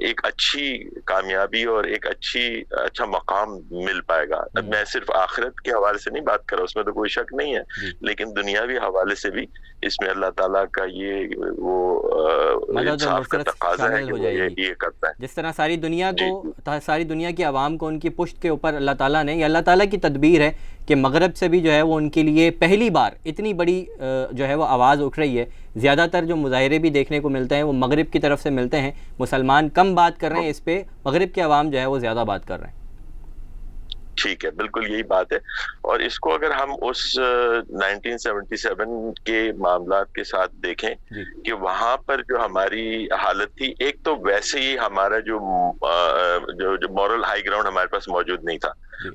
ایک اچھی کامیابی اور ایک اچھا مقام مل پائے گا. میں صرف آخرت کے حوالے سے نہیں بات کر رہا, اس میں تو کوئی شک نہیں ہے, لیکن دنیاوی حوالے سے بھی اس میں اللہ تعالیٰ کا یہ وہ انصاف کا تقاضا ہے کہ وہ یہ کرتا ہے. جس طرح ساری دنیا کی عوام کو ان کی پشت کے اوپر اللہ تعالیٰ نے, یہ اللہ تعالیٰ کی تدبیر ہے کہ مغرب سے بھی جو ہے وہ ان کے لیے پہلی بار اتنی بڑی جو ہے وہ آواز اٹھ رہی ہے. زیادہ تر جو مظاہرے بھی دیکھنے کو ملتے ہیں وہ مغرب کی طرف سے ملتے ہیں. مسلمان کم بات کر رہے ہیں اس پہ, مغرب کے عوام جو ہے وہ زیادہ بات کر رہے ہیں. ٹھیک ہے, بالکل یہی بات ہے. اور اس کو اگر ہم اس 1977 کے معاملات کے ساتھ دیکھیں کہ وہاں پر جو ہماری حالت تھی, ایک تو ویسے ہی ہمارا جو مورل ہائی گراؤنڈ ہمارے پاس موجود نہیں تھا.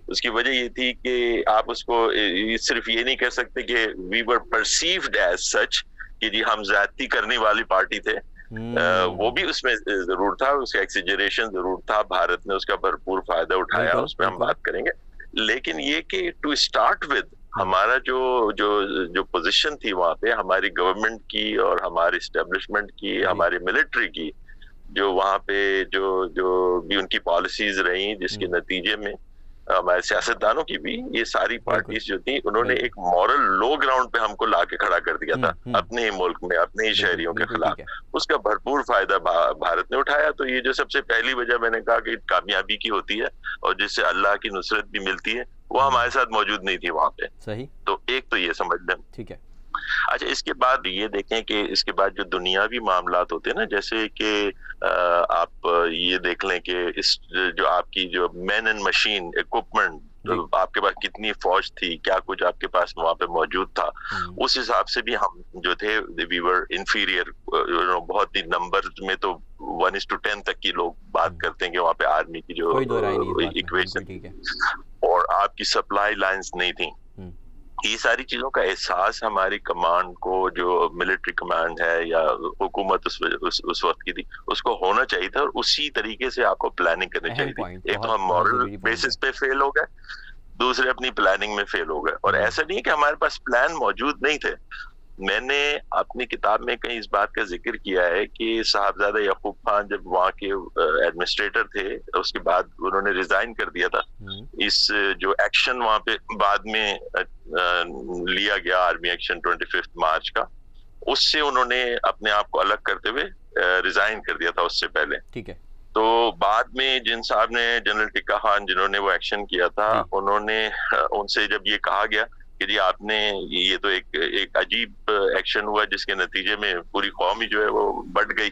اس کی وجہ یہ تھی کہ آپ اس کو صرف یہ نہیں کہہ سکتے کہ وی ور پرسیوڈ ایز سچ کہ جی ہم زیادتی کرنے والی پارٹی تھے. وہ بھی اس میں ضرور تھا, اس کا ایکسیجریشن ضرور تھا, بھارت نے اس کا بھرپور فائدہ اٹھایا, اس پہ ہم بات کریں گے. لیکن یہ کہ ٹو اسٹارٹ ود ہمارا جو پوزیشن تھی وہاں پہ, ہماری گورنمنٹ کی اور ہماری اسٹیبلشمنٹ کی, ہماری ملٹری کی, جو وہاں پہ جو بھی ان کی پالیسیز رہیں, جس کے نتیجے میں ہمارے سیاستدانوں کی بھی, یہ ساری پارٹیز جو تھیں انہوں نے ایک مورل لو گراؤنڈ پہ ہم کو لا کے کھڑا کر دیا تھا اپنے ہی ملک میں, اپنے ہی شہریوں کے خلاف. اس کا بھرپور فائدہ بھارت نے اٹھایا. تو یہ جو سب سے پہلی وجہ میں نے کہا کہ کامیابی کی ہوتی ہے اور جس سے اللہ کی نصرت بھی ملتی ہے, وہ ہمارے ساتھ موجود نہیں تھی وہاں پہ. صحیح. تو ایک تو یہ سمجھ لیں. ٹھیک ہے. اچھا, اس کے بعد یہ دیکھیں کہ اس کے بعد جو دنیاوی معاملات ہوتے ہیں نا, جیسے کہ آپ یہ دیکھ لیں کہ اس جو آپ کی جو مین اینڈ مشین اکوپمنٹ, آپ کے پاس کتنی فوج تھی, کیا کچھ آپ کے پاس وہاں پہ موجود تھا, اس حساب سے بھی ہم جو تھے وی ور انفیریئر. بہت ہی نمبر میں تو 1:10 تک کی لوگ بات کرتے ہیں کہ وہاں پہ آرمی کی جو اکویشن اور آپ کی سپلائی لائنز نہیں تھیں. یہ ساری چیزوں کا احساس ہماری کمانڈ کو, جو ملٹری کمانڈ ہے یا حکومت اس وقت کی تھی, اس کو ہونا چاہیے تھا, اور اسی طریقے سے آپ کو پلاننگ کرنی چاہیے تھی. ایک تو ہم مورل بیسس پہ فیل ہو گئے, دوسرے اپنی پلاننگ میں فیل ہو گئے. اور ایسا نہیں ہے کہ ہمارے پاس پلان موجود نہیں تھے. میں نے اپنی کتاب میں کہیں اس بات کا ذکر کیا ہے کہ صاحبزادہ یعقوب خان جب وہاں کے ایڈمنسٹریٹر تھے, اس کے بعد انہوں نے ریزائن کر دیا تھا. اس جو ایکشن وہاں پہ بعد میں لیا گیا, آرمی ایکشن 25 مارچ کا, اس سے انہوں نے اپنے آپ کو الگ کرتے ہوئے ریزائن کر دیا تھا اس سے پہلے. ٹھیک ہے. تو بعد میں جن صاحب نے, جنرل ٹکا خان جنہوں نے وہ ایکشن کیا تھا, انہوں نے ان سے جب یہ کہا گیا کہ جی آپ نے, یہ تو ایک عجیب ایکشن ہوا جس کے نتیجے میں پوری قوم ہی جو ہے وہ بٹ گئی,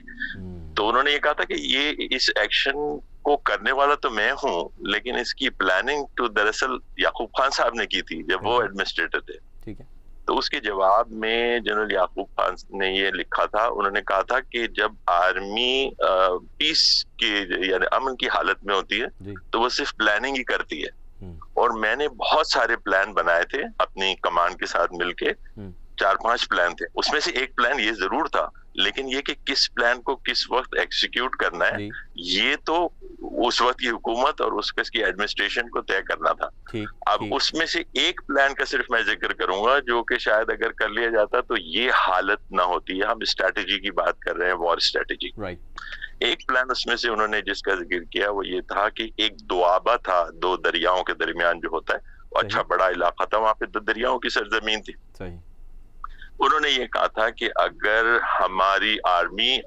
تو انہوں نے یہ کہا تھا کہ یہ اس ایکشن کو کرنے والا تو میں ہوں, لیکن اس کی پلاننگ تو دراصل یعقوب خان صاحب نے کی تھی جب وہ ایڈمنسٹریٹر تھے. ٹھیک ہے. تو اس کے جواب میں جنرل یعقوب خان نے یہ لکھا تھا, انہوں نے کہا تھا کہ جب آرمی پیس کی یعنی امن کی حالت میں ہوتی ہے تو وہ صرف پلاننگ ہی کرتی ہے, اور میں نے بہت سارے پلان بنائے تھے اپنی کمانڈ کے ساتھ مل کے, 4-5 پلان تھے. اس میں سے ایک پلان یہ ضرور تھا, لیکن یہ کہ کس پلان کو کس وقت ایکسیکیوٹ کرنا ہے, یہ تو اس وقت کی حکومت اور اس کی ایڈمنسٹریشن کو طے کرنا تھا. اب اس میں سے ایک پلان کا صرف میں ذکر کروں گا, جو کہ شاید اگر کر لیا جاتا تو یہ حالت نہ ہوتی ہے. ہم اسٹریٹجی کی بات کر رہے ہیں, وار اسٹریٹجی. ایک پلان اس میں سے انہوں نے جس کا ذکر کیا وہ یہ تھا کہ ایک دوآبہ تھا 2 دریاؤں کے درمیان جو ہوتا ہے, اچھا بڑا علاقہ تھا, وہاں پہ 2 دریاؤں کی سرزمین تھی. انہوں نے یہ کہا تھا کہ اگر ہماری آرمی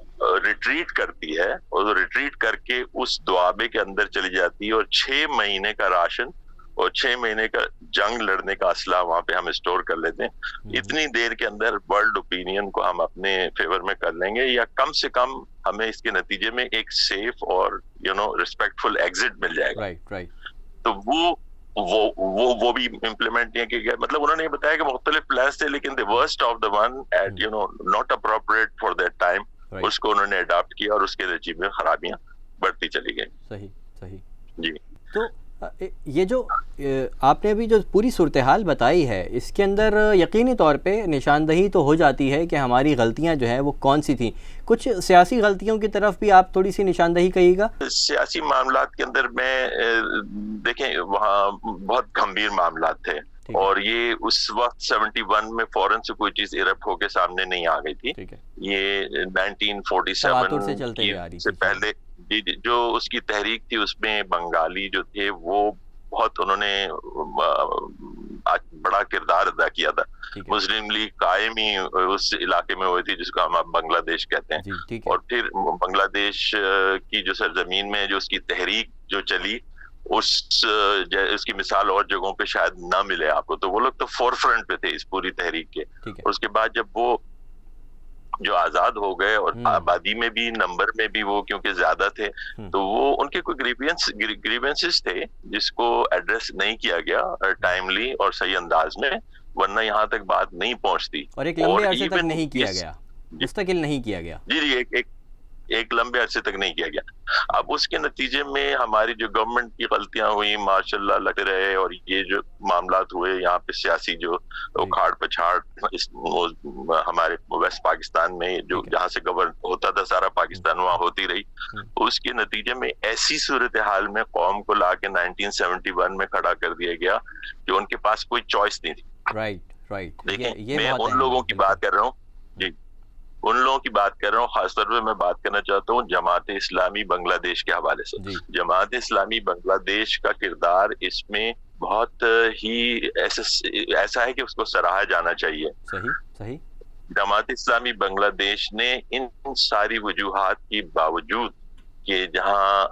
ریٹریٹ کرتی ہے اور ریٹریٹ کر کے اس دوآبے کے اندر چلی جاتی ہے اور 6 مہینے کا راشن اور 6 مہینے کا جنگ لڑنے کا اسلحہ وہاں پہ ہم اسٹور کر لیتے ہیں, اتنی دیر کے اندر ورلڈ اوپینین کو ہم اپنے فیور میں کر لیں گے, یا کم سے کم ہمیں اس کے نتیجے میں ایک سیف اور ریسپیکٹفل ایگزٹ مل جائے گا. تو وہ بھی امپلیمنٹ نہیں کیا. مطلب انہوں نے بتایا کہ مختلف پلانس تھے, لیکن the worst of the one at not appropriate for that time, اس کو انہوں نے اڈاپٹ کیا اور اس کے نتیجے میں خرابیاں بڑھتی چلی گئی. صحیح. جی. تو یہ جو آپ نے ابھی جو پوری صورتحال بتائی ہے, اس کے اندر یقینی طور پہ نشاندہی تو ہو جاتی ہے کہ ہماری غلطیاں جو ہیں وہ کون سی تھیں. کچھ سیاسی غلطیوں کی طرف بھی آپ تھوڑی سی نشاندہی کہیے گا. سیاسی معاملات کے اندر میں دیکھیں وہاں بہت گمبھیر معاملات تھے, اور یہ اس وقت 71 میں فوراً سے کوئی چیز ایرپٹ ہو کے سامنے نہیں آ گئی تھی. یہ 1947 سے پہلے جو اس کی تحریک تھی اس میں بنگالی جو تھے وہ بہت انہوں نے بڑا کردار ادا کیا تھا. مسلم لیگ قائم ہی اس علاقے میں ہوئی تھی جس کو ہم اب بنگلہ دیش کہتے ہیں. اور پھر بنگلہ دیش کی جو سرزمین میں جو اس کی تحریک جو چلی اس کی مثال اور جگہوں پہ شاید نہ ملے آپ کو. تو وہ لوگ تو فور فرنٹ پہ تھے اس پوری تحریک کے. اس کے بعد جب وہ جو آزاد ہو گئے اور آبادی میں بھی نمبر میں بھی وہ کیونکہ زیادہ تھے تو وہ ان کے کوئی گریوینسز تھے جس کو ایڈریس نہیں کیا گیا ٹائملی اور صحیح انداز میں, ورنہ یہاں تک بات نہیں پہنچتی. اور ایک لمبے عرصے تک نہیں کیا گیا, مستقل نہیں کیا گیا. جی ایک لمبے عرصے تک نہیں کیا گیا. اب اس کے نتیجے میں ہماری جو گورنمنٹ کی غلطیاں ہوئی ماشاء اللہ لگتے رہے, اور یہ جو معاملات ہوئے یہاں پہ سیاسی جو اکھاڑ پچھاڑ ہمارے ویسٹ پاکستان میں جو جہاں سے گورن ہوتا تھا سارا پاکستان وہاں ہوتی رہی. اس کے نتیجے میں ایسی صورتحال میں قوم کو لا کے 1971 میں کھڑا کر دیا گیا کہ ان کے پاس کوئی چوائس نہیں تھی. رائٹ. دیکھیں میں ان لوگوں کی بات کر رہا ہوں, جی ان لوگوں کی بات کر رہا ہوں. خاص طور پہ میں بات کرنا چاہتا ہوں جماعت اسلامی بنگلہ دیش کے حوالے سے. جماعت اسلامی بنگلہ دیش کا کردار اس میں بہت ہی ایسا ہے کہ اس کو سراہا جانا چاہیے. صحیح. جماعت اسلامی بنگلہ دیش نے ان ساری وجوہات کی باوجود کہ جہاں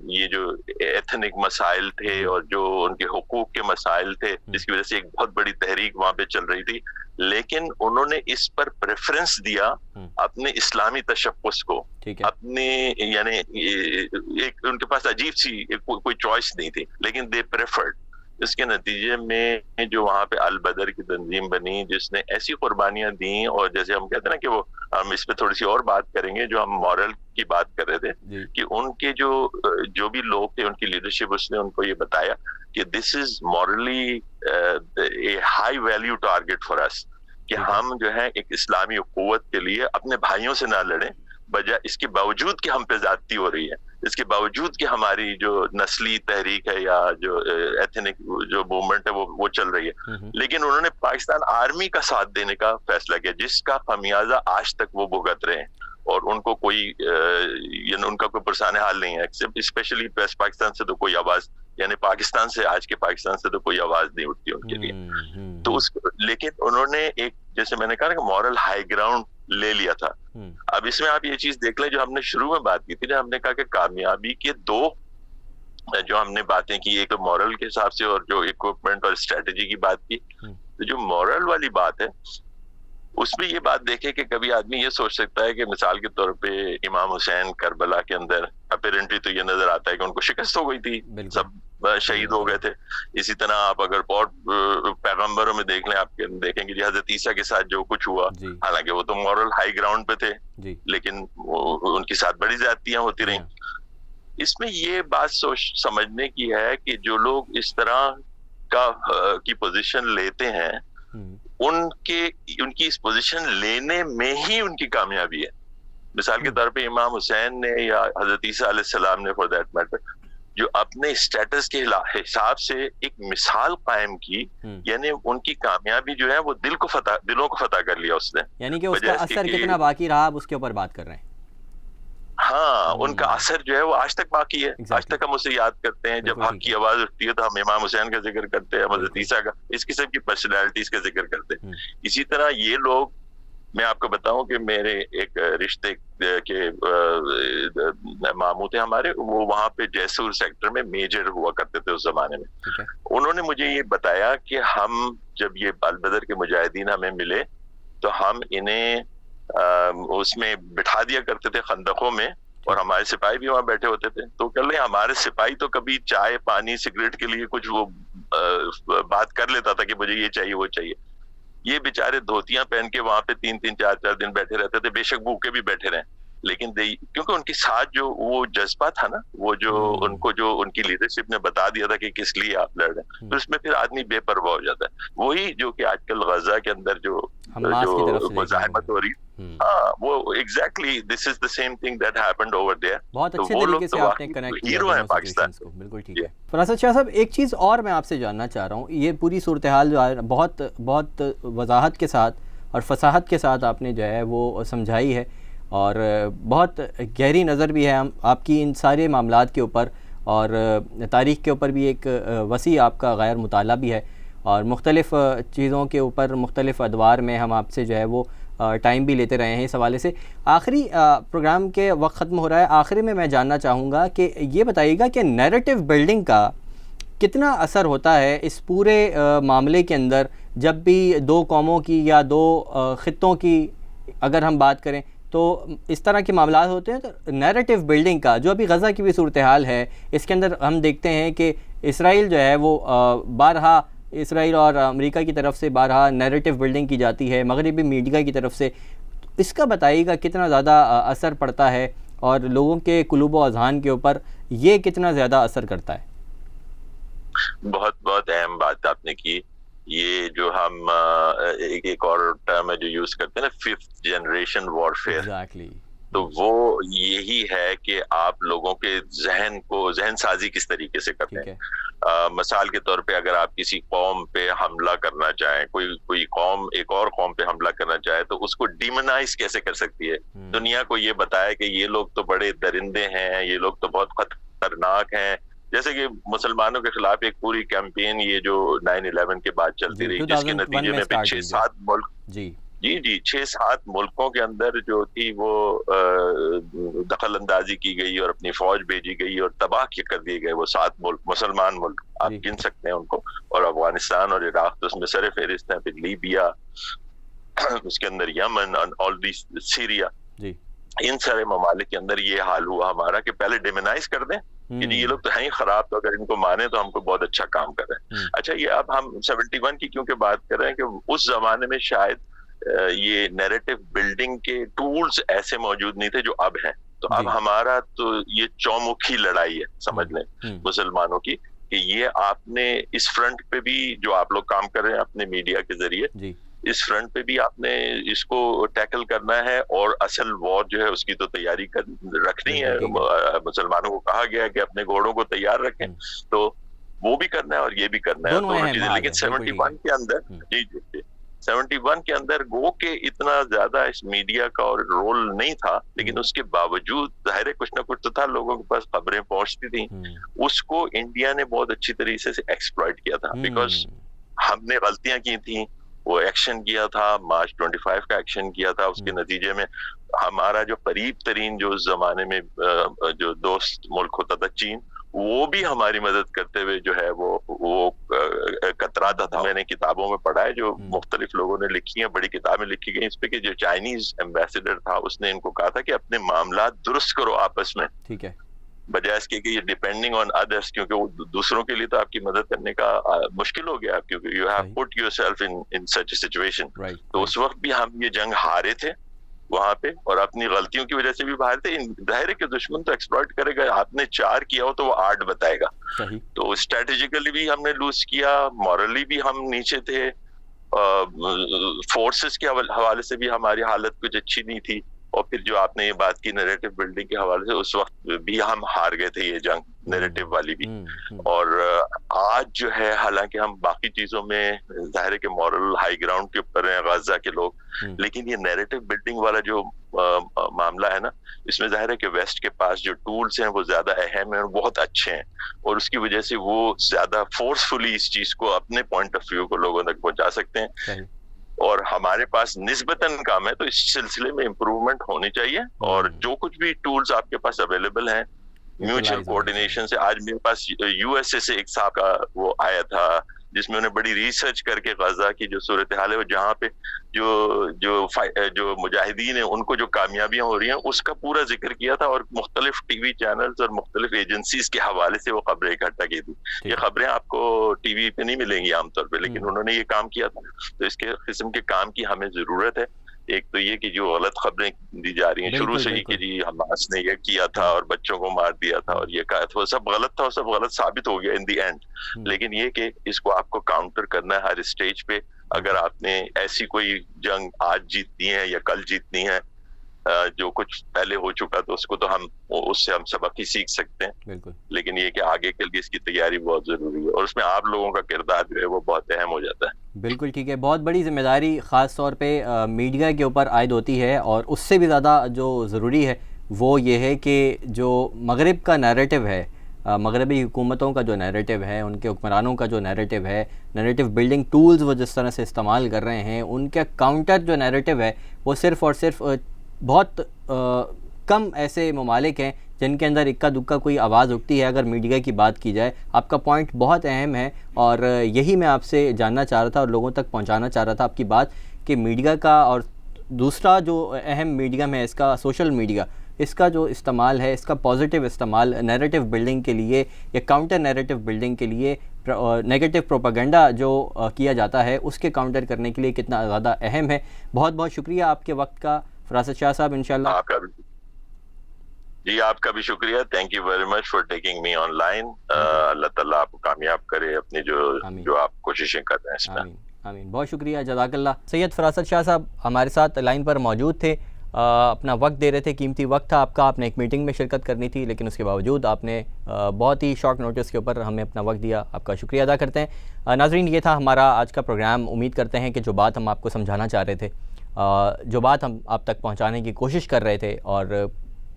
یہ جو ایتھنک مسائل تھے اور جو ان کے حقوق کے مسائل تھے جس کی وجہ سے ایک بہت بڑی تحریک وہاں پہ چل رہی تھی, لیکن انہوں نے اس پر پریفرنس دیا اپنے اسلامی تشخص کو. اپنے یعنی ایک ان کے پاس عجیب سی کوئی چوائس نہیں تھی, لیکن دے پریفرڈ. اس کے نتیجے میں جو وہاں پہ البدر کی تنظیم بنی جس نے ایسی قربانیاں دیں, اور جیسے ہم کہتے ہیں نا کہ وہ ہم اس پہ تھوڑی سی اور بات کریں گے جو ہم مورل کی بات کر رہے تھے کہ ان کے جو بھی لوگ تھے ان کی لیڈرشپ اس نے ان کو یہ بتایا کہ دس از morally a high value target for اس, کہ ہم جو ہے ایک اسلامی قوت کے لیے اپنے بھائیوں سے نہ لڑیں, بجائے اس کے باوجود کہ ہم پہ زیادتی ہو رہی ہے, اس کے باوجود کہ ہماری جو نسلی تحریک ہے یا جو ایتھنک جو موومنٹ ہے وہ چل رہی ہے, لیکن انہوں نے پاکستان آرمی کا ساتھ دینے کا فیصلہ کیا جس کا خمیازہ آج تک وہ بھگت رہے ہیں, اور ان کو کوئی ان کا کوئی پرسان حال نہیں ہے. اسپیشلی ویسٹ پاکستان سے تو کوئی آواز, یعنی پاکستان سے آج کے پاکستان سے تو کوئی آواز نہیں اٹھتی ان کے لیے. تو لیکن انہوں نے ایک جیسے میں نے کہا کہ مورل ہائی گراؤنڈ لے لیا تھا. اب اس میں آپ یہ چیز دیکھ لیں جو ہم نے شروع میں بات کی تھی نا, ہم نے کہا کہ کامیابی کے دو جو ہم نے باتیں کی, ایک تو مورل کے حساب سے اور جو اکوپمنٹ اور اسٹریٹجی کی بات کی. تو جو مورل والی بات ہے اس میں یہ بات دیکھے کہ کبھی آدمی یہ سوچ سکتا ہے کہ مثال کے طور پہ امام حسین کربلا کے اندر اپیرنٹلی تو یہ نظر آتا ہے کہ ان کو شکست ہو گئی تھی, سب شہید ہو گئے تھے. اسی طرح آپ اگر اور پیغمبروں میں دیکھ لیں, آپ دیکھیں گے حضرت عیسیٰ کے ساتھ جو کچھ ہوا, حالانکہ وہ تو مورل ہائی گراؤنڈ پہ تھے لیکن ان کے ساتھ بڑی زیادتیاں ہوتی رہیں. اس میں یہ بات سمجھنے کی ہے کہ جو لوگ اس طرح کی پوزیشن لیتے ہیں ان کی اس پوزیشن لینے میں ہی ان کی کامیابی ہے. مثال کے طور پہ امام حسین نے یا حضرت عیسیٰ علیہ السلام نے فار دیٹ میٹر جو اپنے اسٹیٹس کے حساب سے ایک مثال قائم کی, یعنی ان کی کامیابی جو ہے وہ دلوں کو فتح کر لیا اس نے. یعنی کہ اس کا اثر کتنا باقی رہا آپ اس کے اوپر بات کر رہے ہیں. ہاں ان کا اثر جو ہے وہ آج تک باقی ہے. آج تک ہم اسے یاد کرتے ہیں, جب حق کی آواز اٹھتی ہے تو ہم امام حسین کا ذکر کرتے ہیں, حضرت عیسیٰ کا, اس قسم کی پرسنالٹیز کا ذکر کرتے ہیں. اسی طرح یہ لوگ, میں آپ کو بتاؤں کہ میرے ایک رشتے کے ماموں تھے ہمارے, وہ وہاں پہ جیسور سیکٹر میں میجر ہوا کرتے تھے اس زمانے میں. انہوں نے مجھے یہ بتایا کہ ہم جب یہ البدر کے مجاہدین ہمیں ملے تو ہم انہیں اس میں بٹھا دیا کرتے تھے خندقوں میں, اور ہمارے سپاہی بھی وہاں بیٹھے ہوتے تھے. تو کر لیں ہمارے سپاہی تو کبھی چائے پانی سگریٹ کے لیے کچھ وہ بات کر لیتا تھا کہ مجھے یہ چاہیے وہ چاہیے. یہ بیچارے دھوتیاں پہن کے وہاں پہ 3-3 4-4 دن بیٹھے رہتے تھے, بے شک بھوکے بھی بیٹھے رہیں, لیکن کیونکہ ان کے ساتھ جو وہ جذبہ تھا نا, وہ جو ان کو جو ان کی لیڈرشپ نے بتا دیا تھا کہ کس لیے آپ لڑ رہے ہیں, تو اس میں پھر آدمی بے پرواہ ہو جاتا ہے. وہی جو کہ آج کل غزہ کے اندر جو مزاحمت ہو رہی ہے, وہ exactly this is the same thing that happened over there. بہت اچھے طریقے سے آپ نے کنیکٹ کیا ہیرو ہیں پاکستان کو. بالکل ٹھیک ہے. فراست شاہ صاحب, ایک چیز اور میں آپ سے جاننا چاہ رہا ہوں, یہ پوری صورتحال جو ہے بہت وضاحت کے ساتھ اور فصاحت کے ساتھ آپ نے جو ہے وہ سمجھائی ہے, اور بہت گہری نظر بھی ہے آپ کی ان سارے معاملات کے اوپر، اور تاریخ کے اوپر بھی ایک وسیع آپ کا غیر مطالعہ بھی ہے، اور مختلف چیزوں کے اوپر مختلف ادوار میں ہم آپ سے جو ہے وہ ٹائم بھی لیتے رہے ہیں اس حوالے سے. آخری پروگرام کے وقت ختم ہو رہا ہے، آخری میں جاننا چاہوں گا کہ یہ بتائیے گا کہ نیریٹو بلڈنگ کا کتنا اثر ہوتا ہے اس پورے معاملے کے اندر، جب بھی دو قوموں کی یا دو خطوں کی اگر ہم بات کریں تو اس طرح کے معاملات ہوتے ہیں. تو نیریٹو بلڈنگ کا جو ابھی غزہ کی بھی صورتحال ہے، اس کے اندر ہم دیکھتے ہیں کہ اسرائیل جو ہے وہ بارہا اسرائیل اور امریکہ کی طرف سے بارہا نیریٹو بلڈنگ کی جاتی ہے، مغربی میڈیا کی طرف سے. اس کا بتائیے گا کتنا زیادہ اثر پڑتا ہے، اور لوگوں کے قلوب و اذہان کے اوپر یہ کتنا زیادہ اثر کرتا ہے؟ بہت بہت اہم بات آپ نے کی. یہ جو ہم ایک اور ٹرم ہے جو یوز کرتے ہیں نا، 5th جنریشن وارفیئر، تو وہ یہی ہے کہ آپ لوگوں کے ذہن سازی کس طریقے سے کرتے ہیں. مثال کے طور پہ اگر آپ کسی قوم پہ حملہ کرنا چاہیں، کوئی قوم ایک اور قوم پہ حملہ کرنا چاہے، تو اس کو ڈیمونائز کیسے کر سکتی ہے. دنیا کو یہ بتایا کہ یہ لوگ تو بڑے درندے ہیں، یہ لوگ تو بہت خطرناک ہیں. جیسے کہ مسلمانوں کے خلاف ایک پوری کیمپین یہ جو 9/11 کے بعد چلتی رہی، جس کے نتیجے میں 6-7 ملک جی 6-7 ملکوں کے اندر جو تھی وہ دخل اندازی کی گئی اور اپنی فوج بھیجی گئی اور تباہ کر دیے گئے. وہ 7 ملک مسلمان ملک آپ گن سکتے ہیں ان کو، اور افغانستان اور عراق تو اس میں سر فہرست ہیں، پھر لیبیا، اس کے اندر یمن، آل دی سیریا. ان سارے ممالک کے اندر یہ حال ہوا ہمارا کہ پہلے ڈیمونائز کر دیں کہ یہ لوگ تو ہیں ہی خراب، تو اگر ان کو مانے تو ہم کو بہت اچھا کام کر رہے ہیں. اچھا، یہ اب ہم 71 کی کیونکہ بات کر رہے ہیں کہ اس زمانے میں شاید یہ نیریٹو بلڈنگ کے ٹولز ایسے موجود نہیں تھے جو اب ہیں. تو اب ہمارا تو یہ چومکھی لڑائی ہے سمجھ لیں مسلمانوں کی، کہ یہ آپ نے اس فرنٹ پہ بھی جو آپ لوگ کام کر رہے ہیں اپنے میڈیا کے ذریعے، اس فرنٹ پہ بھی آپ نے اس کو ٹیکل کرنا ہے، اور اصل وار جو ہے اس کی تو تیاری رکھنی ہے. مسلمانوں کو کہا گیا ہے کہ اپنے گھوڑوں کو تیار رکھیں، تو وہ بھی کرنا ہے اور یہ بھی کرنا ہے، دونوں چیزیں. لیکن 71 کے اندر جی 71 کے اندر گو کہ اتنا زیادہ اس میڈیا کا اور رول نہیں تھا، لیکن اس کے باوجود ظاہر ہے کچھ نہ کچھ تو تھا، لوگوں کے پاس خبریں پہنچتی تھیں. اس کو انڈیا نے بہت اچھی طریقے سے ایکسپلائٹ کیا تھا، بیکاز ہم نے غلطیاں کی تھیں، وہ ایکشن کیا تھا، مارچ 25 کا ایکشن کیا تھا. اس کے نتیجے میں ہمارا جو قریب ترین جو اس زمانے میں جو دوست ملک ہوتا تھا چین، وہ بھی ہماری مدد کرتے ہوئے جو ہے وہ کتراتا تھا. میں نے کتابوں میں پڑھا ہے جو مختلف لوگوں نے لکھی ہیں، بڑی کتابیں لکھی گئی اس پہ، کہ جو چائنیز ایمبیسڈر تھا اس نے ان کو کہا تھا کہ اپنے معاملات درست کرو آپس میں، ٹھیک ہے، بجائے اس کے کہ یہ ڈیپینڈنگ آن ادرس، کیونکہ وہ دوسروں کے لیے تو آپ کی مدد کرنے کا مشکل ہو گیا، کیونکہ you have put your self in such a situation. تو اس وقت بھی ہم یہ جنگ ہارے تھے وہاں پہ، اور اپنی غلطیوں کی وجہ سے بھی ہارے تھے. ظاہر ہے کہ دشمن تو ایکسپلائٹ کرے گا، آپ نے 4 کیا ہو تو وہ 8 بتائے گا. تو اسٹریٹجیکلی بھی ہم نے لوز کیا، مورلی بھی ہم نیچے تھے، فورسز کے حوالے سے بھی ہماری حالت کچھ اچھی نہیں تھی. اور پھر جو آپ نے یہ بات کی نیریٹو بلڈنگ کے حوالے سے، اس وقت بھی ہم ہار گئے تھے یہ جنگ نیریٹو والی بھی. اور آج جو ہے حالانکہ ہم باقی چیزوں میں ظاہر ہے کہ مورل ہائی گراؤنڈ کے اوپر ہیں غزہ کے لوگ، لیکن یہ نیریٹو بلڈنگ والا جو معاملہ ہے نا، اس میں ظاہر ہے کہ ویسٹ کے پاس جو ٹولز ہیں وہ زیادہ اہم ہیں اور بہت اچھے ہیں، اور اس کی وجہ سے وہ زیادہ فورسفلی اس چیز کو اپنے پوائنٹ آف ویو کو لوگوں تک پہنچا سکتے ہیں. اور ہمارے پاس نسبتاً کام ہے، تو اس سلسلے میں امپروومنٹ ہونی چاہیے. اور جو کچھ بھی ٹولز آپ کے پاس اویلیبل ہیں میوچل کوآرڈینیشن سے، آج میرے پاس یو ایس اے سے ایک صاحب کا وہ آیا تھا جس میں انہیں بڑی ریسرچ کر کے غزہ کی جو صورتحال ہے، جہاں پہ جو مجاہدین ہیں ان کو جو کامیابیاں ہو رہی ہیں اس کا پورا ذکر کیا تھا، اور مختلف ٹی وی چینلز اور مختلف ایجنسیز کے حوالے سے وہ خبریں اکٹھا کی تھی. یہ خبریں آپ کو ٹی وی پہ نہیں ملیں گی عام طور پہ، لیکن انہوں نے یہ کام کیا تھا. تو اس کے قسم کے کام کی ہمیں ضرورت ہے. ایک تو یہ کہ جو غلط خبریں دی جا رہی ہیں شروع سے ہی کہ جی حماس نے یہ کیا تھا اور بچوں کو مار دیا تھا اور یہ کہا تھا، وہ سب غلط تھا، وہ سب غلط ثابت ہو گیا ان دی اینڈ. لیکن یہ کہ اس کو آپ کو کاؤنٹر کرنا ہے ہر اسٹیج پہ. اگر آپ نے ایسی کوئی جنگ آج جیتنی ہے یا کل جیتنی ہے، جو کچھ پہلے ہو چکا تو اس کو تو اس سے ہم سبق ہی سیکھ سکتے ہیں. بالکل. لیکن یہ کہ آگے کے لیے اس کی تیاری بہت ضروری ہے، اور اس میں آپ لوگوں کا کردار جو ہے وہ بہت اہم ہو جاتا ہے. بالکل ٹھیک ہے. بہت بڑی ذمہ داری خاص طور پہ میڈیا کے اوپر عائد ہوتی ہے، اور اس سے بھی زیادہ جو ضروری ہے وہ یہ ہے کہ جو مغرب کا نیریٹو ہے، مغربی حکومتوں کا جو نیریٹو ہے، ان کے حکمرانوں کا جو نیریٹو ہے، نیریٹو بلڈنگ ٹولز وہ جس طرح سے استعمال کر رہے ہیں، ان کا کاؤنٹر جو نیریٹو ہے وہ صرف اور صرف بہت کم ایسے ممالک ہیں جن کے اندر اکا دکا کوئی آواز اٹھتی ہے اگر میڈیا کی بات کی جائے. آپ کا پوائنٹ بہت اہم ہے، اور یہی میں آپ سے جاننا چاہ رہا تھا اور لوگوں تک پہنچانا چاہ رہا تھا آپ کی بات، کہ میڈیا کا اور دوسرا جو اہم میڈیم ہے اس کا سوشل میڈیا، اس کا جو استعمال ہے، اس کا پازیٹیو استعمال نیریٹو بلڈنگ کے لیے یا کاؤنٹر نیریٹو بلڈنگ کے لیے، نیگیٹو پروپیگنڈا جو کیا جاتا ہے اس کے کاؤنٹر کرنے کے لیے کتنا زیادہ اہم ہے. بہت بہت شکریہ آپ کے وقت کا فراست شاہ صاحب. انشاءاللہ آپ کا بھی جی، آپ کا بھی شکریہ. Thank you very much for taking me on line. اللہ تعالیٰ آپ کو کامیاب کرے اپنی جو آپ کوششیں کر رہے ہیں اس میں. آمین آمین. بہت شکریہ، جزاک اللہ. سید فراست شاہ صاحب ہمارے ساتھ لائن پر موجود تھے، اپنا وقت دے رہے تھے، قیمتی وقت تھا آپ کا. آپ نے ایک میٹنگ میں شرکت کرنی تھی، لیکن اس کے باوجود آپ نے بہت ہی شارٹ نوٹس کے اوپر ہمیں اپنا وقت دیا. آپ کا شکریہ ادا کرتے ہیں. ناظرین، یہ تھا ہمارا آج کا پروگرام. امید کرتے ہیں کہ جو بات ہم آپ کو سمجھانا چاہ رہے تھے، جو بات ہم آپ تک پہنچانے کی کوشش کر رہے تھے، اور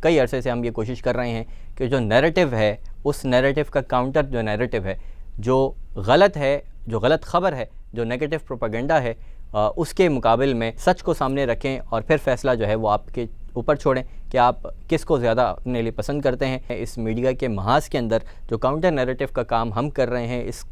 کئی عرصے سے ہم یہ کوشش کر رہے ہیں کہ جو نیریٹو ہے، اس نیریٹو کا کاؤنٹر جو نیریٹو ہے، جو غلط ہے، جو غلط خبر ہے، جو نیگیٹو پروپیگنڈا ہے، اس کے مقابل میں سچ کو سامنے رکھیں، اور پھر فیصلہ جو ہے وہ آپ کے اوپر چھوڑیں کہ آپ کس کو زیادہ اپنے لیے پسند کرتے ہیں. اس میڈیا کے محاذ کے اندر جو کاؤنٹر نیریٹو کا کام ہم کر رہے ہیں، اس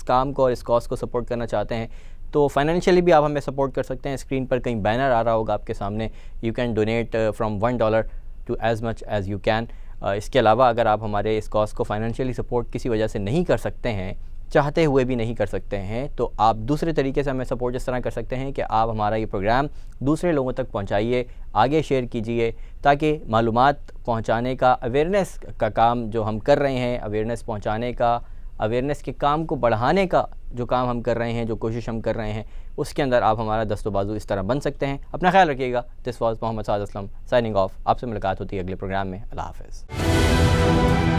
کام کو اور اس کاز کو سپورٹ کرنا چاہتے ہیں، تو فائنینشلی بھی آپ ہمیں سپورٹ کر سکتے ہیں. اسکرین پر کہیں بینر آ رہا ہوگا آپ کے سامنے، you can donate from $1 to as much as you can. اس کے علاوہ اگر آپ ہمارے اس کاز کو فائنینشلی سپورٹ کسی وجہ سے نہیں کر سکتے ہیں، چاہتے ہوئے بھی نہیں کر سکتے ہیں، تو آپ دوسرے طریقے سے ہمیں سپورٹ اس طرح کر سکتے ہیں کہ آپ ہمارا یہ پروگرام دوسرے لوگوں تک پہنچائیے، آگے شیئر کیجئے، تاکہ معلومات پہنچانے کا، اویئرنیس کا کام جو ہم کر رہے ہیں، اویئرنیس پہنچانے کا، اویئرنیس کے کام کو بڑھانے کا جو کام ہم کر رہے ہیں، جو کوشش ہم کر رہے ہیں، اس کے اندر آپ ہمارا دست و بازو اس طرح بن سکتے ہیں. اپنا خیال رکھیے گا. This was Muhammad Saad Aslam signing off. آپ سے ملاقات ہوتی ہے اگلے پروگرام میں. اللہ حافظ.